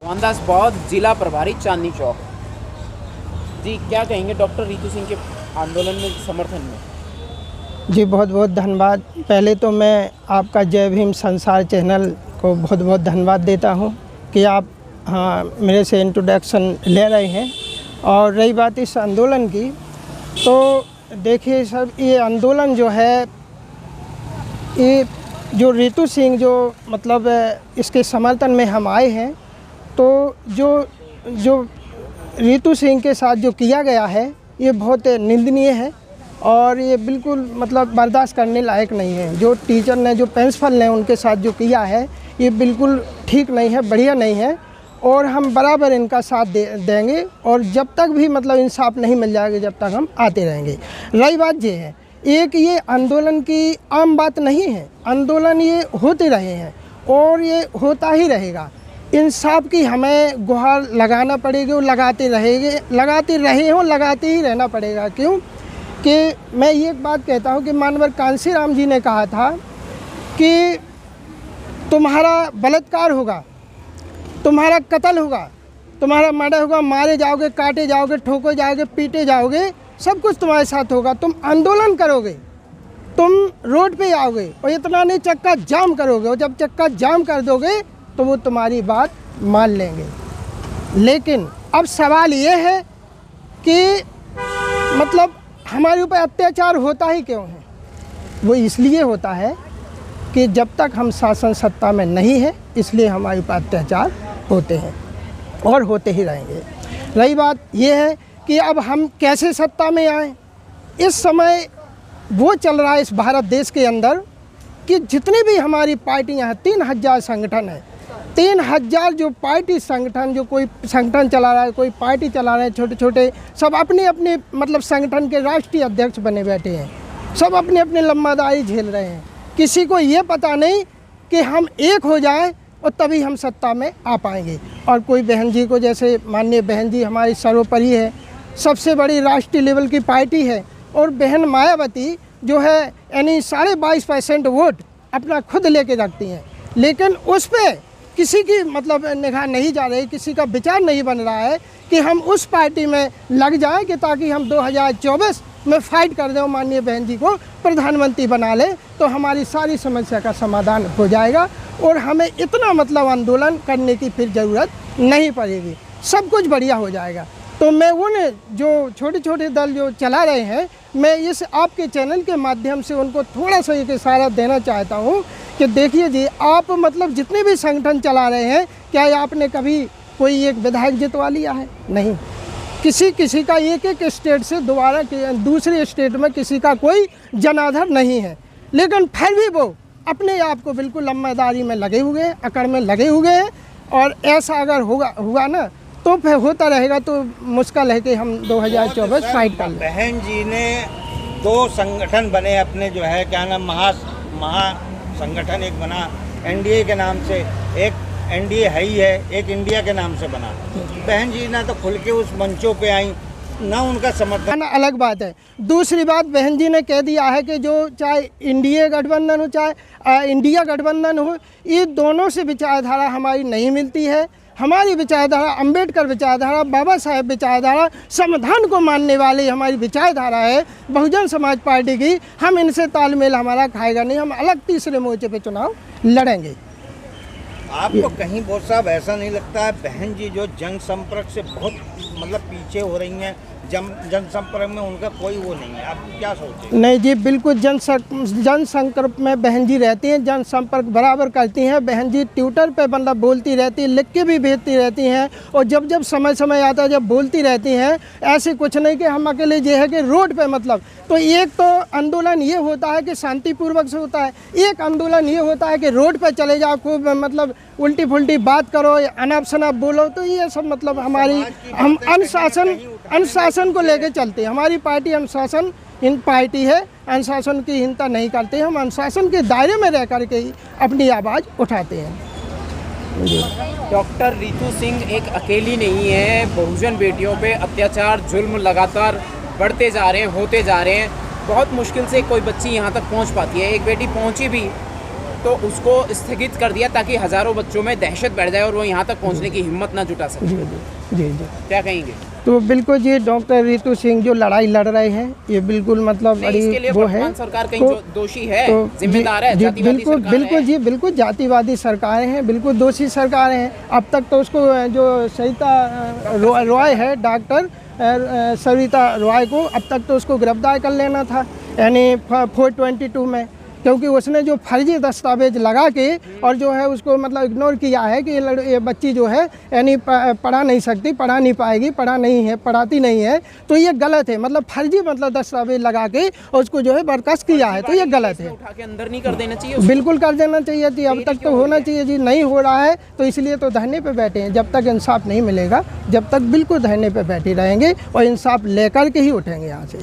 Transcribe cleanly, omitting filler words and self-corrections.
मोहनदास बौद्ध, जिला प्रभारी चांदनी चौक। जी, क्या कहेंगे डॉक्टर रितु सिंह के आंदोलन में समर्थन में? जी बहुत बहुत धन्यवाद। पहले तो मैं आपका जय भीम संसार चैनल को बहुत बहुत धन्यवाद देता हूं कि आप मेरे से इंट्रोडक्शन ले रहे हैं। और रही बात इस आंदोलन की, तो देखिए सर, ये आंदोलन जो है, ये जो रितु सिंह जो मतलब इसके समर्थन में हम आए हैं, तो जो रितु सिंह के साथ जो किया गया है ये बहुत निंदनीय है और ये बिल्कुल मतलब बर्दाश्त करने लायक नहीं है। जो टीचर ने, जो प्रिंसिपल ने उनके साथ जो किया है ये बिल्कुल ठीक नहीं है, बढ़िया नहीं है और हम बराबर इनका साथ देंगे और जब तक भी मतलब इंसाफ नहीं मिल जाएगा जब तक हम आते रहेंगे। रही बात ये है, एक ये आंदोलन की आम बात नहीं है, आंदोलन ये होते रहे हैं और ये होता ही रहेगा। इंसाफ की हमें गुहार लगाना पड़ेगी और लगाते ही रहना पड़ेगा। क्यों कि मैं ये एक बात कहता हूँ कि मानवर कांसीराम जी ने कहा था कि तुम्हारा बलात्कार होगा, तुम्हारा कत्ल होगा, तुम्हारा मर्डर होगा, मारे जाओगे, काटे जाओगे, ठोके जाओगे, पीटे जाओगे, सब कुछ तुम्हारे साथ होगा। तुम आंदोलन करोगे, तुम रोड पे आओगे और इतना नहीं चक्का जाम करोगे और जब चक्का जाम कर दोगे तो वो तुम्हारी बात मान लेंगे। लेकिन अब सवाल ये है कि मतलब हमारे ऊपर अत्याचार होता ही क्यों है? वो इसलिए होता है कि जब तक हम शासन सत्ता में नहीं है इसलिए हमारे ऊपर अत्याचार होते हैं और होते ही रहेंगे। रही बात ये है कि अब हम कैसे सत्ता में आएँ। इस समय वो चल रहा है इस भारत देश के अंदर कि जितनी भी हमारी पार्टियां हैं, 3000 संगठन है, 3000 जो पार्टी संगठन, जो कोई संगठन चला रहा है, कोई पार्टी चला रहे हैं, छोटे छोटे सब अपने अपने मतलब संगठन के राष्ट्रीय अध्यक्ष बने बैठे हैं, सब अपने अपने लम्बादारी झेल रहे हैं। किसी को ये पता नहीं कि हम एक हो जाएं और तभी हम सत्ता में आ पाएंगे। और कोई बहन जी को, जैसे माननीय बहन जी हमारी सर्वोपरि है, सबसे बड़ी राष्ट्रीय लेवल की पार्टी है और बहन मायावती जो है यानी 22.5% वोट अपना खुद लेके रखती हैं, लेकिन उस पर किसी की मतलब निगाह नहीं जा रही, किसी का विचार नहीं बन रहा है कि हम उस पार्टी में लग जाएं कि ताकि हम 2024 में फाइट कर दें, माननीय बहन जी को प्रधानमंत्री बना लें तो हमारी सारी समस्या का समाधान हो जाएगा और हमें इतना मतलब आंदोलन करने की फिर ज़रूरत नहीं पड़ेगी, सब कुछ बढ़िया हो जाएगा। तो मैं उन जो छोटे छोटे दल जो चला रहे हैं, मैं इस आपके चैनल के माध्यम से उनको थोड़ा सा एक इशारा देना चाहता हूँ कि देखिए जी, आप मतलब जितने भी संगठन चला रहे हैं, क्या आपने कभी कोई एक विधायक जितवा लिया है? नहीं। किसी का एक स्टेट से दोबारा दूसरे स्टेट में किसी का कोई जनाधार नहीं है, लेकिन फिर भी वो अपने आप को बिल्कुल लम्बादारी में लगे हुए हैं, अकड़ में लगे हुए हैं। और ऐसा अगर हुआ ना तो फिर होता रहेगा, तो मुश्किल है कि हम 2024 फाइट कर लें। बहन जी ने 2 संगठन बने अपने, जो है क्या नाम, महा संगठन एक बना एनडीए के नाम से, एक एनडीए है ही है, एक इंडिया के नाम से बना। बहन जी ना तो खुल के उस मंचों पे आई, ना उनका समर्थन, अलग बात है। दूसरी बात, बहन जी ने कह दिया है कि जो चाहे इंडिया गठबंधन हो चाहे इंडिया गठबंधन हो, ये दोनों से विचारधारा हमारी नहीं मिलती है। हमारी विचारधारा अम्बेडकर विचारधारा, बाबा साहेब विचारधारा, संविधान को मानने वाली हमारी विचारधारा है बहुजन समाज पार्टी की। हम इनसे तालमेल हमारा खाएगा नहीं, हम अलग तीसरे मोर्चे पे चुनाव लड़ेंगे। आपको कहीं बहुत साहब ऐसा नहीं लगता है बहन जी जो जनसंपर्क से बहुत मतलब पीछे हो रही हैं, जनसंपर्क में उनका कोई वो नहीं है, आप क्या सोचते हैं? नहीं जी, बिल्कुल जनसंपर्क में बहन जी रहती हैं, जनसंपर्क बराबर करती हैं। बहन जी ट्विटर पे मतलब बोलती रहती है, लिख के भी भेजती रहती हैं और जब समय आता है जब बोलती रहती हैं। ऐसे कुछ नहीं कि हम अकेले ये है कि रोड पे मतलब, तो एक तो आंदोलन ये होता है कि शांतिपूर्वक से होता है, एक आंदोलन ये होता है कि रोड पे चले जाओ, खूब मतलब उल्टी फुल्टी बात करो, अनाप शनाप बोलो। तो ये सब मतलब हमारी हम अनुशासन को लेके चलते हैं। हमारी पार्टी अनुशासन पार्टी है, अनुशासन की हिंसा नहीं करते, हम अनुशासन के दायरे में रह करके ही अपनी आवाज़ उठाते हैं। डॉक्टर रितु सिंह एक अकेली नहीं है, बहुजन बेटियों पे अत्याचार जुल्म लगातार बढ़ते जा रहे हैं, होते जा रहे हैं। बहुत मुश्किल से कोई बच्ची यहाँ तक पहुँच पाती है, एक बेटी पहुँची भी तो उसको स्थगित कर दिया ताकि हजारों बच्चों में दहशत बढ़ जाए और वो यहाँ तक पहुँचने की हिम्मत ना जुटा सके। जी जी जी जी। क्या कहेंगे? तो बिल्कुल जी, डॉक्टर रितु सिंह जो लड़ाई लड़ रहे हैं, ये बिल्कुल मतलब नहीं, इसके लिए बड़ी वो है। वर्तमान सरकार कहीं तो- जो दोषी है, तो जिम्मेदार है, जी, जातिवादी बिल्कुल सरकार बिल्कुल है। जी, बिल्कुल जातिवादी सरकारें हैं, बिल्कुल दोषी सरकारें हैं। अब तक तो उसको जो सरिता रॉय है, डॉक्टर सरिता रॉय को अब तक तो उसको गिरफ्तार कर लेना था, यानी 422 में, क्योंकि उसने जो फर्जी दस्तावेज लगा के और जो है उसको मतलब इग्नोर किया है कि ये बच्ची जो है यानी पढ़ा नहीं सकती, पढ़ा नहीं पाएगी, पढ़ा नहीं है, पढ़ाती नहीं है, तो ये गलत है। मतलब फर्जी मतलब दस्तावेज लगा के और उसको जो है बर्खास्त किया है, तो ये गलत है। उठा के अंदर नहीं कर देना चाहिए उसको? बिल्कुल कर देना चाहिए जी, अब तक तो होना चाहिए जी, नहीं हो रहा है तो इसलिए तो धरने पे बैठे हैं। जब तक इंसाफ नहीं मिलेगा, जब तक बिल्कुल धरने पे बैठे रहेंगे और इंसाफ लेकर के ही उठेंगे यहाँ से।